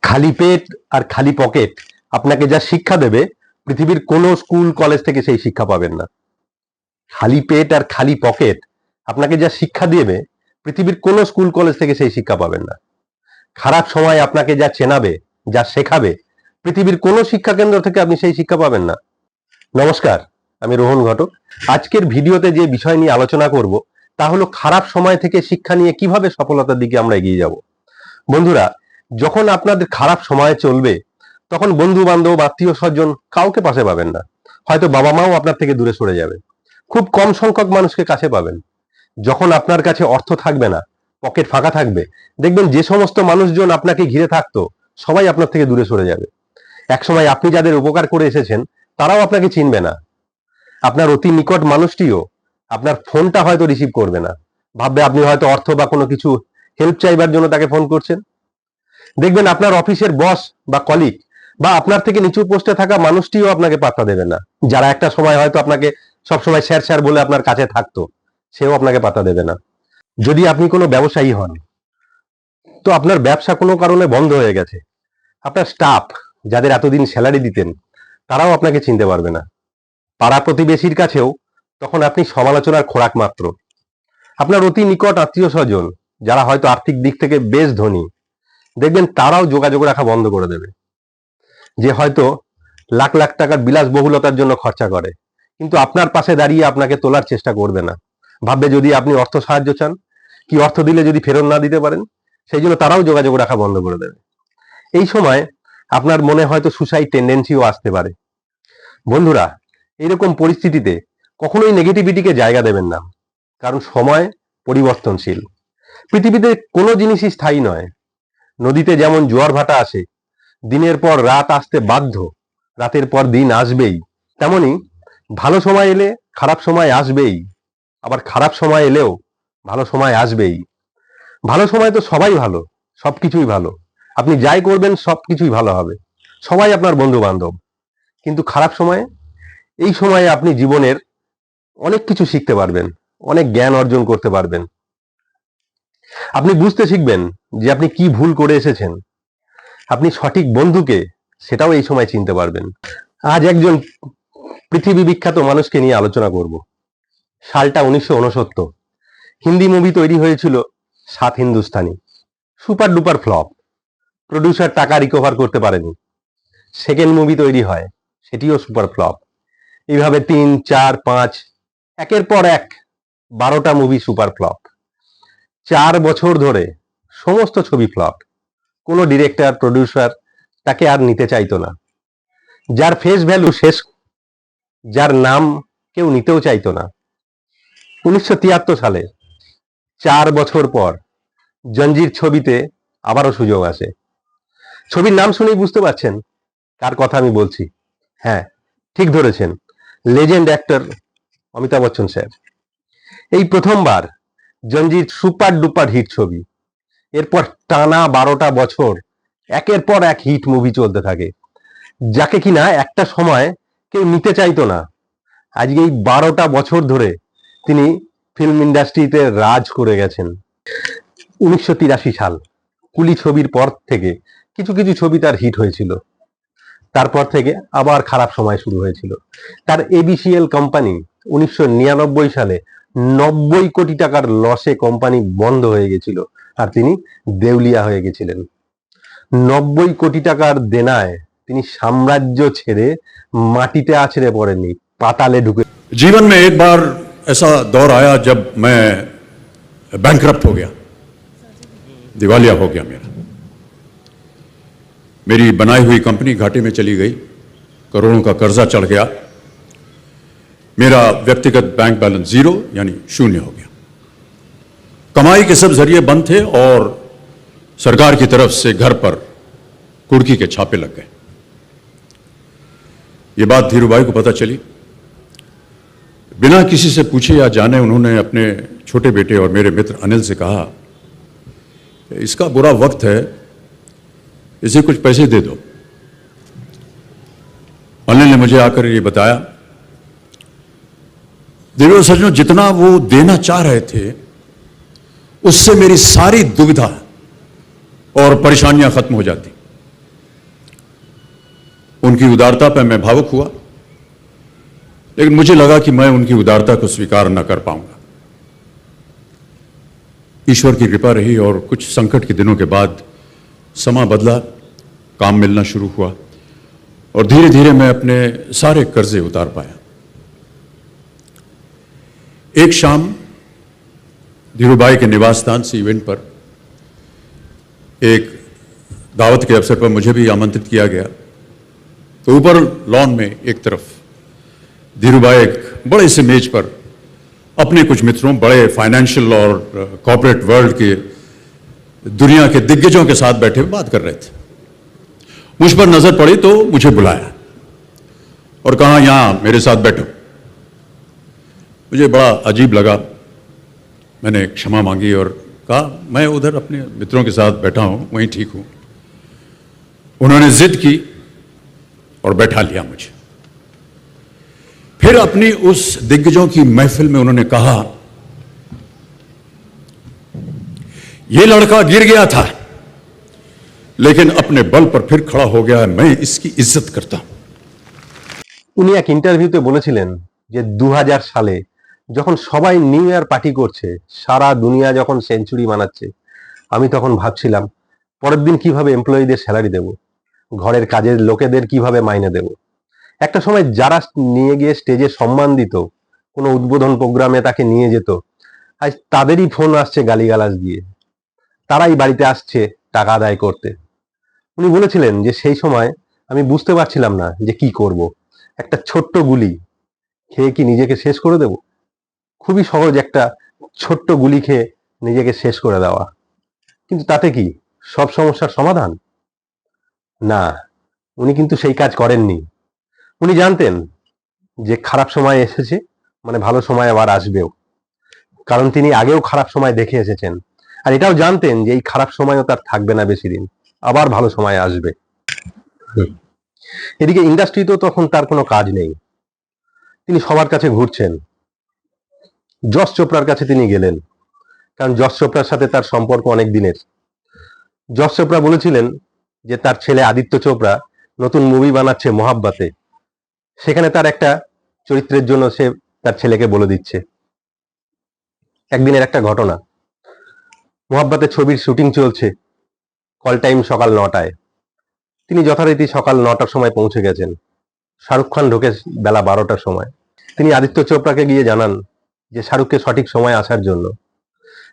খালি পেট আর খালি পকেট আপনাকে যা শিক্ষা দেবে পৃথিবীর কোনো স্কুল কলেজ থেকে সেই শিক্ষা পাবেন না। খালি পেট আর খালি পকেট আপনাকে যা শিক্ষা দেবে পৃথিবীর কোনো স্কুল কলেজ থেকে সেই শিক্ষা পাবেন না। খারাপ সময় আপনাকে যা চেনাবে, যা শেখাবে, পৃথিবীর কোনো শিক্ষা কেন্দ্র থেকে আপনি সেই শিক্ষা পাবেন না। নমস্কার, আমি রোহন ঘটক। আজকের ভিডিওতে যে বিষয় নিয়ে আলোচনা করব তা হলো খারাপ সময় থেকে শিক্ষা নিয়ে কিভাবে সফলতার দিকে আমরা এগিয়ে যাব। বন্ধুরা, যখন আপনাদের খারাপ সময় চলবে তখন বন্ধু বান্ধব, আত্মীয় স্বজন কাউকে পাশে পাবেন না। হয়তো বাবা মাও আপনার থেকে দূরে সরে যাবে। খুব কম সংখ্যক মানুষকে কাছে পাবেন। যখন আপনার কাছে অর্থ থাকবে না, পকেট ফাঁকা থাকবে, দেখবেন যে সমস্ত মানুষজন আপনাকে ঘিরে থাকতো সবাই আপনার থেকে দূরে সরে যাবে। একসময় আপনি যাদের উপকার করে এসেছেন তারাও আপনাকে চিনবে না। আপনার অতি নিকট মানুষটিও আপনার ফোনটা হয়তো রিসিভ করবে না, ভাববে আপনি হয়তো অর্থ বা কোনো কিছু হেল্প চাইবার জন্য তাকে ফোন করছেন। দেখবেন আপনার অফিসের বস বা কলিগ বা আপনার থেকে নিচু পোস্টে থাকা মানুষটিও আপনাকে পাত্তা দেবে না। যারা একটা সময় হয়তো আপনাকে সবসময় স্যার স্যার বলে আপনার কাছে থাকতো, সেও আপনাকে পাত্তা দেবে না। যদি আপনি কোনো ব্যবসায়ী হন, তো আপনার ব্যবসা কোনো কারণে বন্ধ হয়ে গেছে, আপনার স্টাফ যাদের এতদিন স্যালারি দিতেন তারাও আপনাকে চিনতে পারবে না। পাড়া প্রতিবেশীর কাছেও তখন আপনি সমালোচনার খোরাক মাত্র। আপনার অতি নিকট আত্মীয় স্বজন যারা হয়তো আর্থিক দিক থেকে বেশ ধনী, দেখবেন তারাও যোগাযোগ রাখা বন্ধ করে দেবে। যে হয়তো লাখ লাখ টাকার বিলাসবহুলতার জন্য খরচা করে, কিন্তু আপনার পাশে দাঁড়িয়ে আপনাকে তোলার চেষ্টা করবে না। ভাববে যদি আপনি অর্থ সাহায্য চান, কি অর্থ দিলে যদি ফেরত না দিতে পারেন, সেই জন্য তারাও যোগাযোগ রাখা বন্ধ করে দেবে। এই সময় আপনার মনে হয়তো সুসাইড টেন্ডেন্সিও আসতে পারে। বন্ধুরা, এইরকম পরিস্থিতিতে কখনোই নেগেটিভিটিকে জায়গা দেবেন না, কারণ সময় পরিবর্তনশীল। পৃথিবীতে কোনো জিনিসই স্থায়ী নয়। নদীতে যেমন জোয়ার ভাটা আসে, দিনের পর রাত আসতে বাধ্য, রাতের পর দিন আসবেই, তেমনি ভালো সময় এলে খারাপ সময় আসবেই, আবার খারাপ সময় এলেও ভালো সময় আসবেই। ভালো সময় তো সবাই ভালো, সবকিছুই ভালো, আপনি যাই করবেন সবকিছুই ভালো হবে, সবাই আপনার বন্ধু বান্ধব। কিন্তু খারাপ সময়ে, এই সময়ে আপনি জীবনের অনেক কিছু শিখতে পারবেন, অনেক জ্ঞান অর্জন করতে পারবেন। আপনি বুঝতে শিখবেন যে আপনি কি ভুল করে এসেছেন। আপনি সঠিক বন্ধুকে সেটাও এই সময় চিনতে পারবেন। আজ একজন পৃথিবী বিখ্যাত মানুষকে নিয়ে আলোচনা করব। সালটা 1969। হিন্দি মুভি তৈরি হয়েছিল সাত Hindustani, super duper flop. Producer টাকা রিকভার করতে পারেনি। সেকেন্ড মুভি তৈরি হয়, সেটিও সুপার ফ্লপ। এইভাবে 3, 4, 5 একের পর এক 12টা মুভি সুপার ফ্লপ। 4 বছর ধরে সমস্ত ছবি ফ্লপ। কোনো ডিরেক্টর, প্রডিউসার তাকে আর নিতে চাইতো না। যার ফেস ভ্যালু শেষ, যার নাম কেউ নিতেও চাইতো না। 1973 সালে 4 বছর পর জঞ্জির ছবিতে আবারও সুযোগ আসে। ছবির নাম শুনেই বুঝতে পারছেন কার কথা আমি বলছি। হ্যাঁ, ঠিক ধরেছেন, legend actor Amitabh Bachchan sir. এই প্রথমবার জঞ্জির সুপার ডুপার হিট ছবি। এরপর টানা 12টা বছর একের পর এক হিট মুভি চলতে থাকে, যাকে কিনা একটা সময় কেউ নিতে চাইতো না। আজকে এই 12টা বছর ধরে তিনি ফিল্ম ইন্ডাস্ট্রিতে রাজ করে গেছেন। 1983 সাল কুলি ছবির পর থেকে কিছু কিছু ছবি তার হিট হয়েছিল। তারপর থেকে আবার খারাপ সময় শুরু হয়েছিল। তার এবিসিএল কোম্পানি 1999 সালে 90 কোটি টাকার লসে কোম্পানি বন্ধ হয়ে গেছিল, আর তিনি দেউলিয়া হয়ে গেছিলেন। 90 কোটি টাকার দেনায় তিনি সাম্রাজ্য ছেড়ে মাটিতে আছড়ে পড়েননি, পাতালে ঢুকে। जीवन में एक बार ऐसा दौर आया जब मैं बैंकरप्ट हो गया, दिवालिया हो गया। मेरी बनाई हुई कंपनी घाटे में चली गई, करोड़ों का कर्जा चढ़ गया, मेरा व्यक्तिगत बैंक बैलेंस 0 यानी शून्य हो गया। कमाई के सब जरिए बंद थे और सरकार की तरफ से घर पर कुर्की के छापे लग गए। ये बात धीरूभाई को पता चली। बिना किसी से पूछे या जाने उन्होंने अपने छोटे बेटे और मेरे मित्र अनिल से कहा, इसका बुरा वक्त है, इसे कुछ पैसे दे दो। अनिल ने मुझे आकर ये बताया, देवेंद्र सज्जनों, जितना वो देना चाह रहे थे उससे मेरी सारी दुविधा और परेशानियां खत्म हो जाती। उनकी उदारता पर मैं भावुक हुआ, लेकिन मुझे लगा कि मैं उनकी उदारता को स्वीकार न कर पाऊंगा। ईश्वर की कृपा रही और कुछ संकट के दिनों के बाद समा बदला, काम मिलना शुरू हुआ और धीरे धीरे मैं अपने सारे कर्जे उतार पाया। एक शाम धीरूभाई के निवास स्थान से इवेंट पर एक दावत के अवसर पर मुझे भी आमंत्रित किया गया। तो ऊपर लॉन में एक तरफ धीरूभाई एक बड़े से मेज पर अपने कुछ मित्रों, बड़े फाइनेंशियल और कॉर्पोरेट वर्ल्ड के दुनिया के दिग्गजों के साथ बैठे हुए बात कर रहे थे। मुझ पर नजर पड़ी तो मुझे बुलाया और कहा, यहां मेरे साथ बैठो। मुझे बड़ा अजीब लगा। मैंने क्षमा मांगी और कहा, मैं उधर अपने मित्रों के साथ बैठा हूं, वहीं ठीक हूं। उन्होंने जिद की और बैठा लिया मुझे। फिर अपनी उस दिग्गजों की महफिल में उन्होंने कहा, यह लड़का गिर गया था लेकिन अपने बल पर फिर खड़ा हो गया है, मैं इसकी इज्जत करता हूं। উনি এক ইন্টারভিউতে বলেছিলেন যে 2000 সালে যখন সবাই নিউ ইয়ার পার্টি করছে, সারা দুনিয়া যখন সেঞ্চুরি মানাচ্ছে, আমি তখন ভাবছিলাম পরের দিন কিভাবে এমপ্লয়ীদের স্যালারি দেব, ঘরের কাজের লোকেদের কিভাবে মাইনে দেব। একটা সময় যারা নিয়ে গিয়ে স্টেজে সম্মান দিত, কোনো উদ্বোধন প্রোগ্রামে তাকে নিয়ে যেত, আজ তাদেরই ফোন আসছে গালিগালাজ দিয়ে, তারাই বাড়িতে আসছে টাকা আদায় করতে। উনি বলেছিলেন যে সেই সময় আমি বুঝতে পারছিলাম না যে কি করব। একটা ছোট্ট গুলি খেয়ে কি নিজেকে শেষ করে দেব? খুবই সহজ একটা ছোট্ট গুলি খেয়ে নিজেকে শেষ করে দেওয়া। কিন্তু তাতে কি সব সমস্যার সমাধান? না, উনি কিন্তু সেই কাজ করেননি। উনি জানতেন যে খারাপ সময় এসেছে, মানে ভালো সময় আবার আসবেও, কারণ তিনি আগেও খারাপ সময় দেখে এসেছেন। আর এটাও জানতেন যে এই খারাপ সময়ও তার থাকবে না বেশি দিন, আবার ভালো সময় আসবে। এদিকে ইন্ডাস্ট্রিতেও তখন তার কোনো কাজ নেই, তিনি সবার কাছে ঘুরছেন। যশ চোপড়ার কাছে তিনি গেলেন, কারণ যশ চোপড়ার সাথে তার সম্পর্ক অনেক দিনের। যশ চোপড়া বলেছিলেন যে তার ছেলে আদিত্য চোপড়া নতুন মুভি বানাচ্ছে মোহাব্বতে, সেখানে তার একটা চরিত্রের জন্য সে তার ছেলেকে বলে দিচ্ছে। একদিনের একটা ঘটনা, মোহাব্বতে ছবির শুটিং চলছে, কল টাইম সকাল 9টায়। তিনি যথারীতি সকাল 9টার সময় পৌঁছে গেছেন। শাহরুখ খান ঢোকে বেলা 12টার সময়। তিনি আদিত্য চোপড়াকে গিয়ে জানান যে শাহরুখকে সঠিক সময় আসার জন্য।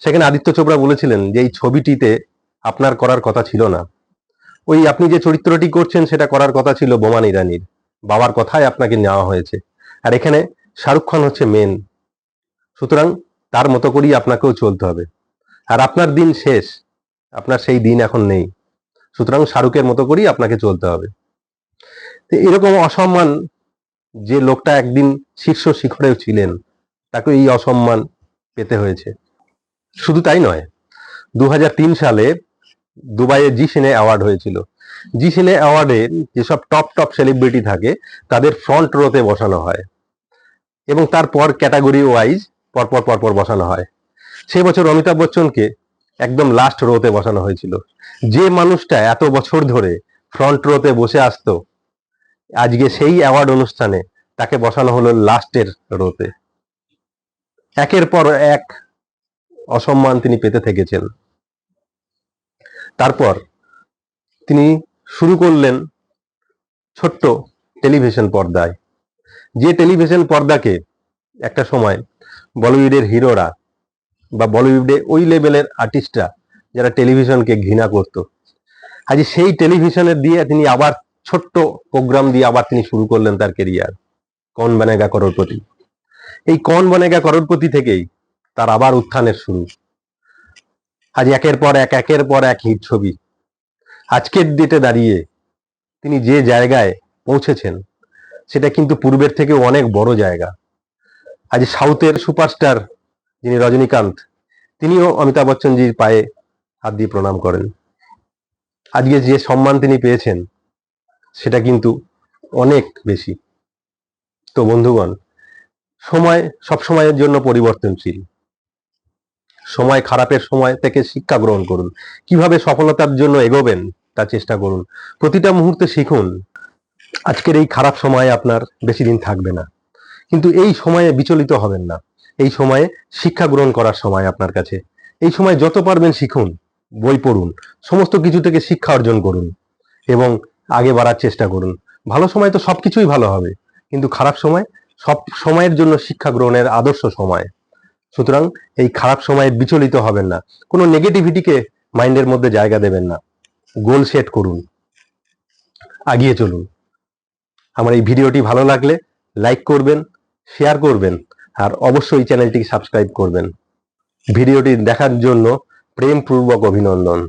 সেখানে আদিত্য চোপড়া বলেছিলেন যে এই ছবিটিতে আপনার করার কথা ছিল না, ওই আপনি যে চরিত্রটি করছেন সেটা করার কথা ছিল বোমান ইরানির, বাবার কথায় আপনাকে নেওয়া হয়েছে। আর এখানে শাহরুখ খান হচ্ছে মেন, সুতরাং তার মতো করেই আপনাকেও চলতে হবে। আর আপনার দিন শেষ, আপনার সেই দিন এখন নেই, সুতরাং শাহরুখের মতো করেই আপনাকে চলতে হবে। তো এরকম অসম্মান, যে লোকটা একদিন শীর্ষ শিখরেও ছিলেন, তাকে এই অসম্মান পেতে হয়েছে। শুধু তাই নয়, 2003 সালে দুবাইয়ে জি সিনে অ্যাওয়ার্ড হয়েছিল। জি সিনে অ্যাওয়ার্ডে যেসব টপ সেলিব্রিটি থাকে তাদের ফ্রন্ট রোতে বসানো হয় এবং তারপর ক্যাটাগরি ওয়াইজ পরপর বসানো হয়। সে বছর অমিতাভ বচ্চনকে একদম লাস্ট রোতে বসানো হয়েছিল। যে মানুষটা এত বছর ধরে ফ্রন্ট রোতে বসে আসতো, আজকে সেই অ্যাওয়ার্ড অনুষ্ঠানে তাকে বসানো হলো লাস্টের রোতে। একের পর এক অসম্মান তিনি পেতে থেকেছেন। তারপর তিনি শুরু করলেন ছোট্ট টেলিভিশন পর্দায়, যে টেলিভিশন পর্দাকে একটা সময় বলিউডের হিরোরা বা বলিউডে ওই লেভেলের আর্টিস্টরা যারা টেলিভিশনকে ঘৃণা করত, আজ সেই টেলিভিশনের দিয়ে তিনি আবার ছোট্ট প্রোগ্রাম দিয়ে আবার তিনি শুরু করলেন তার কেরিয়ার, কৌন বনেগা করোড়পতি। এই কৌন বনেগা করোড়পতি থেকেই তার আবার উত্থানের শুরু। আজ একের পর এক হিট ছবি। আজকের ডেটে দাঁড়িয়ে তিনি যে জায়গায় পৌঁছেছেন সেটা কিন্তু পূর্বের থেকে অনেক বড় জায়গা। আজ সাউথের সুপারস্টার যিনি রজনীকান্ত, তিনিও অমিতাভ বচ্চনজির পায়ে হাত দিয়ে প্রণাম করেন। আজকে যে সম্মান তিনি পেয়েছেন সেটা কিন্তু অনেক বেশি। তো বন্ধুগণ, সময় সব সময়ের জন্য পরিবর্তনশীল। সময় খারাপের সময় থেকে শিক্ষা গ্রহণ করুন, কিভাবে সফলতার জন্য এগোবেন তা চেষ্টা করুন, প্রতিটা মুহূর্তে শিখুন। আজকের এই খারাপ সময় আপনার বেশি দিন থাকবে না, কিন্তু এই সময়ে বিচলিত হবেন না। এই সময়ে শিক্ষা গ্রহণ করার সময় আপনার কাছে। এই সময় যত পারবেন শিখুন, বই পড়ুন, সমস্ত কিছু থেকে শিক্ষা অর্জন করুন এবং আগে বাড়ার চেষ্টা করুন। ভালো সময় তো সবকিছুই ভালো হবে, কিন্তু খারাপ সময় সব সময়ের জন্য শিক্ষা গ্রহণের আদর্শ সময়। সুতরাং এই খারাপ সময়ে বিচলিত হবেন না, কোনো নেগেটিভিটিকে মাইন্ডের মধ্যে জায়গা দেবেন না। গোল সেট করুন, আগিয়ে চলুন। আমার এই ভিডিওটি ভালো লাগলে লাইক করবেন, শেয়ার করবেন আর অবশ্যই চ্যানেলটিকে সাবস্ক্রাইব করবেন। ভিডিওটি দেখার জন্য প্রেমপূর্বক অভিনন্দন।